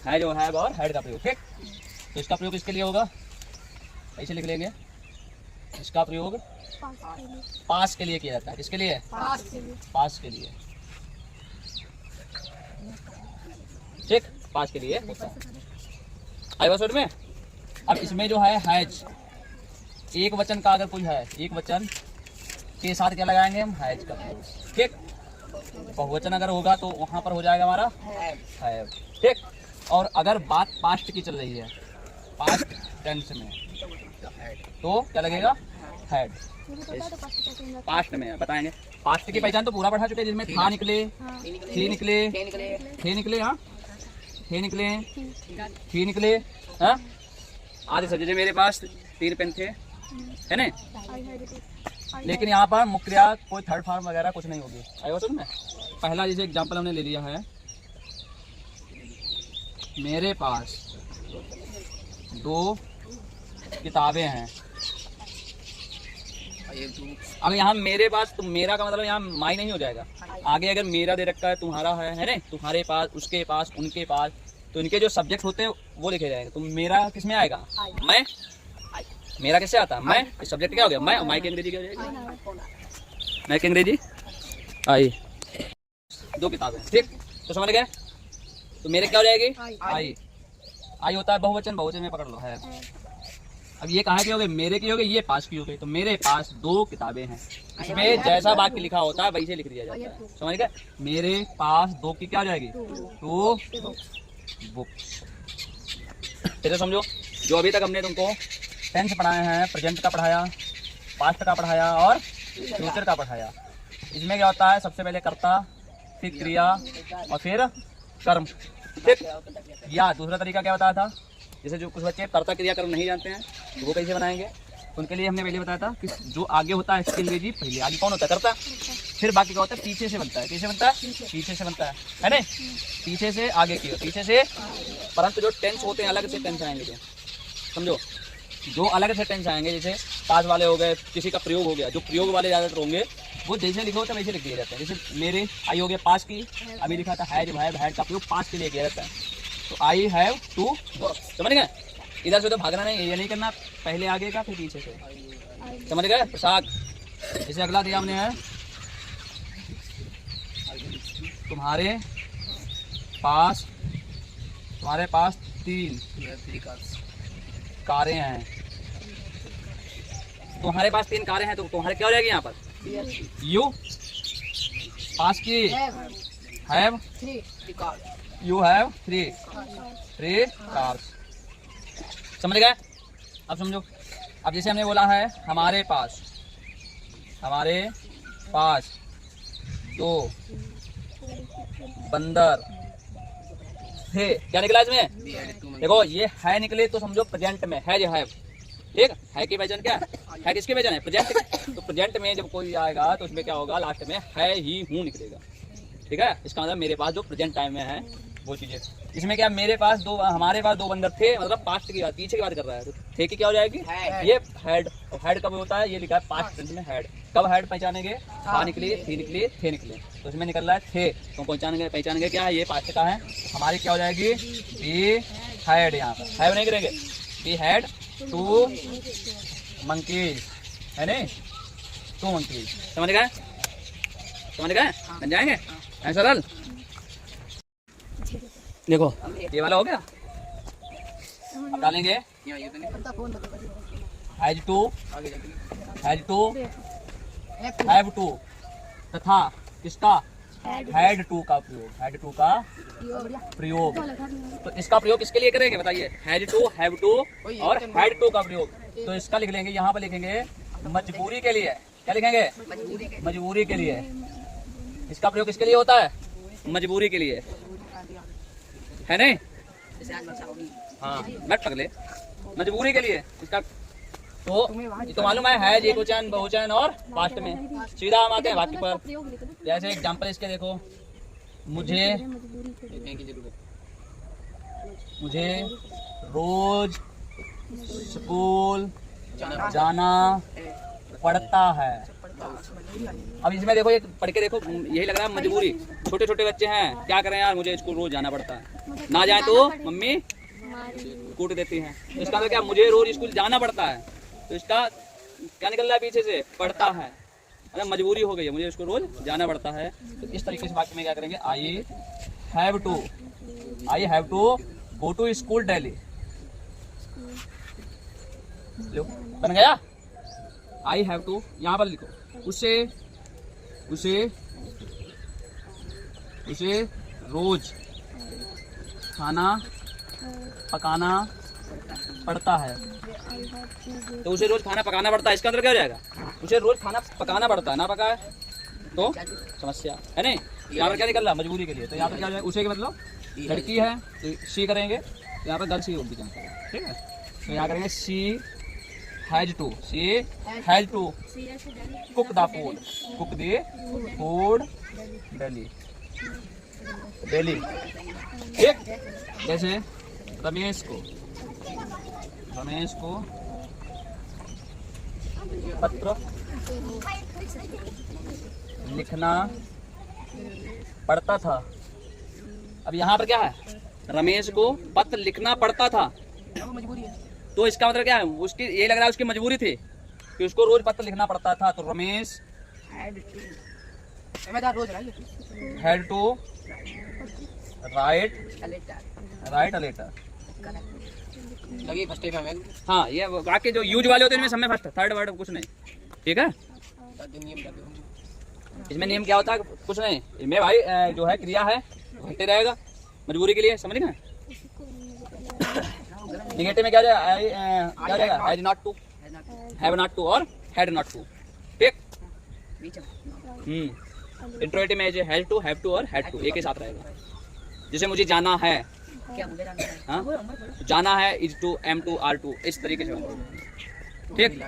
है जो है और हैड का प्रयोग। ठीक, तो इसका प्रयोग किसके लिए होगा, ऐसे लिख लेंगे। इसका प्रयोग पास के लिए किया जाता है। किसके लिए? पास के लिए। ठीक, पास के लिए होता है। आई बात समझ में? अब इसमें जो है हैज, एक वचन का अगर कोई है, एक वचन के साथ क्या लगाएंगे हम, हैज का। ठीक, बहुवचन अगर होगा तो वहां पर हो जाएगा हमारा हैव। ठीक, और अगर बात पास्ट की चल रही है, पास्ट टेंस में, तो क्या लगेगा, हैड। पास्ट में बताएंगे। पास्ट की पहचान तो पूरा पढ़ा चुके हैं, जिसमें था निकले, थी निकले, थे निकले, हाँ थे निकले, थी निकले, हाँ। आधे समझे, मेरे पास 3 पेन थे, है ना। लेकिन यहाँ पर मुख्य क्रिया कोई थर्ड फॉर्म वगैरह कुछ नहीं होगी। आयो समझ में? पहला जैसे एग्जांपल हमने ले लिया है, मेरे पास 2 किताबें हैं। अब यहाँ मेरे पास, तो मेरा का मतलब यहाँ माई नहीं हो जाएगा। आगे अगर मेरा दे रखा है, तुम्हारा है ना, तुम्हारे पास, उसके पास, उनके पास, तो इनके जो सब्जेक्ट होते हैं वो लिखे जाएंगे। तो मेरा किस में आएगा, मैं। मेरा कैसे आता है, मैं। सब्जेक्ट क्या हो गया, मैं। माई की अंग्रेजी क्या हो जाएगी, मैं की अंग्रेजी आई। 2 किताबें। ठीक, तो समझ गए। तो मेरे क्या हो जाएगी, आई। आई होता है बहुवचन, बहुवचन में पकड़ लो है। अब ये कहाँ की हो गई, मेरे की हो गई, ये पास की हो गई। तो मेरे पास 2 किताबें हैं। इसमें जैसा वाक्य लिखा होता है वैसे लिख दिया जाता है। समझ गए। मेरे पास 2 की क्या हो जाएगी, 2 बुक्स। फिर समझो, जो अभी तक हमने तुमको टेंस पढ़ाए हैं, प्रेजेंट का पढ़ाया, पास्ट का पढ़ाया और फ्यूचर का पढ़ाया। इसमें क्या होता है, सबसे पहले कर्ता, फिर क्रिया और फिर कर्म। ठीक, या दूसरा तरीका क्या बताया था, जैसे जो कुछ बच्चे कर्ता क्रिया कर्म नहीं जानते हैं तो वो कैसे बनाएंगे, उनके लिए हमने पहले बताया था कि जो आगे होता है इसकी अंग्रेजी पहले। आगे कौन होता है, कर्ता। फिर बाकी क्या होता है, पीछे से बनता है। कैसे बनता है, पीछे से बनता है ना। पीछे से आगे की, पीछे से। परंतु जो टेंस होते हैं अलग से टेंस आएंगे, जो समझो, जो अलग से टेंस आएंगे, जैसे पास वाले हो गए, किसी का प्रयोग हो गया, जो प्रयोग वाले ज़्यादातर होंगे वो जैसे लिखे होते हैं वैसे लिख दिए जाते हैं। जैसे मेरे आई हो गया पास की, अभी लिखा था हैज, हैड का प्रयोग पास के लिए किया जाता है। तो आई हैव टू बुक्स। समझ गए। इधर से उधर भागना नहीं, ये नहीं करना, पहले आगे का फिर पीछे से। समझ गए। प्रसाद, जैसे अगला दिया हमने है, तुम्हारे पास 3 कारें हैं। तुम्हारे पास 3 कारें हैं, तो तुम्हारे क्या हो जाएगी यहाँ पर, यू। पास की हैव, यू हैव 3 कार्स। समझ गए। अब समझो, अब जैसे हमने बोला है हमारे पास 2 बंदर थे। क्या निकला इसमें, देखो ये है निकले, तो समझो प्रेजेंट में है, जो है। ठीक है की पहचान क्या है, किसकी पहचान है, प्रेजेंट। तो प्रेजेंट में जब कोई आएगा तो उसमें क्या होगा, लास्ट में है ही हूँ निकलेगा। ठीक है, इसका मतलब मेरे पास जो प्रेजेंट टाइम में है वो चीजें। इसमें क्या, मेरे पास 2, हमारे पास 2 बंदर थे, मतलब पास्ट की बात, पीछे की बात कर रहा है। तो थे की क्या हो जाएगी, ये हैड। हैड कब होता है, ये लिखा है पास्ट टेंस में हैड। कब हैड पहचानेंगे, था निकले, थी निकले, थे निकले। तो इसमें निकल रहा है थे, तो पहचानेंगे क्या है, ये पास्ट का है। हमारी क्या हो जाएगी, वी हैड। यहाँ पर हैव नहीं करेंगे, वी हैड 2 मंकीज, है नहीं, 2 मंकीज। समझ गए, समझ गए, बन जाएंगे ऐसा सरल। देखो ये वाला हो गया। अब डालेंगे हैज टू, हैव टू, तथा किसका, हैड टू का प्रयोग। तो इसका प्रयोग किसके लिए करेंगे बताइए, हैज टू, हैव टू और हैड टू का प्रयोग। तो इसका लिख लेंगे, यहाँ पर लिखेंगे मजबूरी के लिए। क्या लिखेंगे, मजबूरी के लिए। इसका प्रयोग किसके लिए होता है, मजबूरी के लिए, है नहीं। हाँ मत पगले, मजबूरी के लिए इसका। तो मालूम है एक वचन, बहुवचन और पास्ट में। सीधा हम आते हैं वाक्य पर। जैसे एग्जांपल इसके देखो, मुझे रोज स्कूल जाना पड़ता है। अब इसमें देखो, ये पढ़ के देखो, यही लग रहा है मजबूरी। छोटे छोटे बच्चे हैं, क्या करें यार, मुझे स्कूल रोज जाना पड़ता है, ना जाए तो मम्मी कूट देती हैं। तो इसका मतलब क्या, मुझे रोज स्कूल जाना पड़ता है, तो इसका क्या निकल रहा है पीछे से, पढ़ता है, मतलब मजबूरी हो गई है, मुझे उसको रोज जाना पड़ता है। तो इस तरीके से वाक्य में क्या करेंगे, I have to go to school daily. लो, बन गया। आई हैव टू, यहाँ पर लिखो, उसे रोज खाना पकाना पड़ता है। तो उसे रोज खाना पकाना पड़ता है, इसका मतलब क्या हो जाएगा, उसे रोज खाना पकाना पड़ता है, ना पकाए तो समस्या है नहीं। यहाँ पर क्या निकल रहा, मजबूरी के लिए। तो यहाँ पर क्या हो जाएगा, उसे के मतलब लड़की है तो शी करेंगे, तो यहाँ पर गर्ल सी होगी, ठीक है। तो यहाँ करेंगे she has to cook the food daily. ठीक, जैसे रमेश को पत्र लिखना पड़ता था। अब यहाँ पर क्या है, रमेश को पत्र लिखना पड़ता था, तो इसका मतलब क्या है, उसकी ये लग रहा है उसकी मजबूरी थी कि उसको रोज पत्र लिखना पड़ता था। तो Ramesh had to write a letter. हाँ, ये वाक्य जो यूज वाले होते हैं इनमें सब में फर्स्ट, थर्ड वर्ड कुछ नहीं, ठीक है। इसमें नियम क्या होता है, कुछ नहीं, इसमें भाई जो है क्रिया है घटते रहेगा मजबूरी के लिए, समझ गए। निगेटिव में क्या जाएगा, has not to, have not to और हैड नॉट टू, ठीक। इंट्रोगेटिव में हैज टू, हैव टू और हैड टू एक ही साथ रहेगा। जैसे मुझे जाना है, हाँ जाना है, is to, am to, are to, इस तरीके से, ठीक।